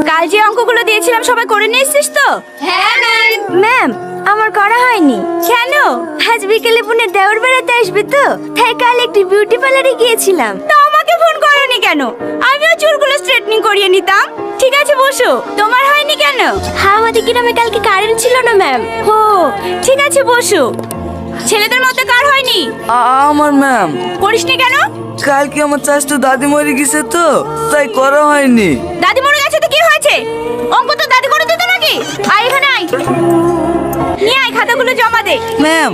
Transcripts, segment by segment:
কাল যে অঙ্কগুলো দিয়েছিলাম সবাই করে নিয়েছিস তো? হ্যাঁ ম্যাম। ম্যাম আমার করা হয়নি। কেন? আজ বিকেলে বোনের দেওর বেড়াতে আসবে তো, তাই কাল একটি বিউটি পার্লারে গিয়েছিলাম। তা আমাকে ফোন করোনি কেন? আমিও চুলগুলো স্ট্রেটনিং করিয়ে নিতাম। ঠিক আছে বসো। তোমার হয়নি কেন? হ্যাঁ আমাদের গ্রামে কালকে কারেন্ট ছিল না ম্যাম। ও ঠিক আছে বসো। ছেলেদের মধ্যে কার হয়নি? আমার ম্যাম, করিসনি কেন? কালকে আমার চাচতো দাদি মরে গেছে তো, তাই করা হয়নি। দাদি মরে গেছে তো কি হয়েছে? অঙ্ক তো দাদি করে দিত নাকি? আয় এখানে আয়, নিয়ে আয় খাতাগুলো জমা দে। ম্যাম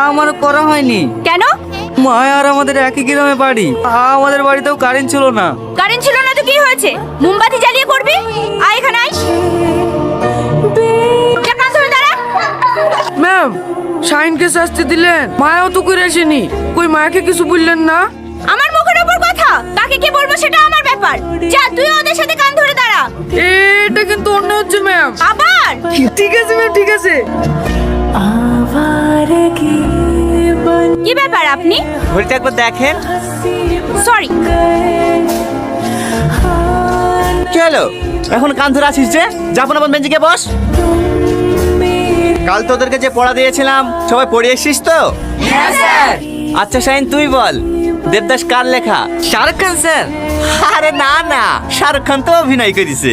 আমার করা হয়নি। কেন? মায়া আর আমাদের একই গ্রামে বাড়ি, আমাদের বাড়িতেও কারেন্ট ছিল না। কারেন্ট ছিল না তো কি হয়েছে? মোমবাতি জ্বালিয়ে করবি। আয় এখানে আয়। যা, কান ধরে দাঁড়া। ম্যাম শাইনকে শাস্তি দিলেন, মায়াও তো করে আসেনি, কই মায়াকে কিছু বললেন না? আমার মুখের উপর কথা, কাকে কি বলবো সেটা আমার ব্যাপার। যা তুই ওদের সাথে কান ধরে দাঁড়া। এটা কিন্তু অন্য হচ্ছে ম্যাম। আবার? ঠিক আছে ম্যাম, ঠিক আছে। কি ব্যাপার আপনি? ঘড়িটা একবার দেখেন। সরি। কি হলো? এখন কান ধরে আছিস যে? যাবো না বেঞ্চে গিয়ে বস। কাল তোদেরকে যে পড়া দিয়েছিলাম সবাই পড়ে এসেছিস তো? হ্যাঁ স্যার। আচ্ছা শাহিন তুই বল, দেবদাস কার লেখা? শাহরুখ খান স্যার। আরে না না, শাহরুখ খান তো অভিনয় করেছে।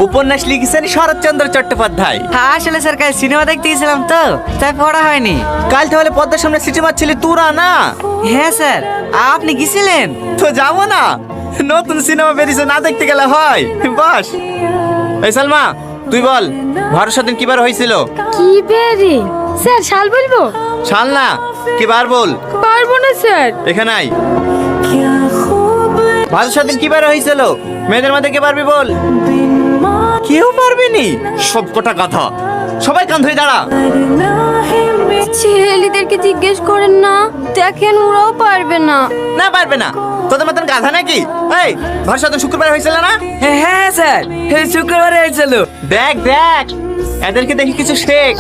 উপন্যাস লিখেছেন শরৎচন্দ্র চট্টোপাধ্যায়। আসলে স্যার কাল সিনেমা দেখতে গেছিলাম তো, তাই পড়া হয়নি। কাল তাহলে পদ্মার সামনে সিটি মারছিলি তোরা না? হ্যাঁ স্যার, আপনি গেছিলেন তো যাবো না, নতুন সিনেমা বেরিয়েছে, না দেখতে গেলে হয়? বস। এই সালমা তুই বল, ভরসা দিন কিবার হয়েছিল? কি বেরি? স্যার শাল বলবো? শাল না, কিবার বল। পারবো না স্যার। এখানে আয়। ভরসা দিন কিবার হয়েছিল? মেয়েদের মধ্যে কে পারবি বল। কেউ পারবি নি? সব কটা কথা। সবাই কান ধরে দাঁড়া। ছেলেদেরকে জিজ্ঞেস করেন না, দেখেন ওরাও পারবে না। না পারবে না? তোদের মতন গাধা নাকি? এই ভরসা দিন শুক্রবার হয়েছিল না? হ্যাঁ স্যার, শুক্রবারে হয়েছিল। দেখ দেখ, এদেরকে দেখি কিছু শেখ।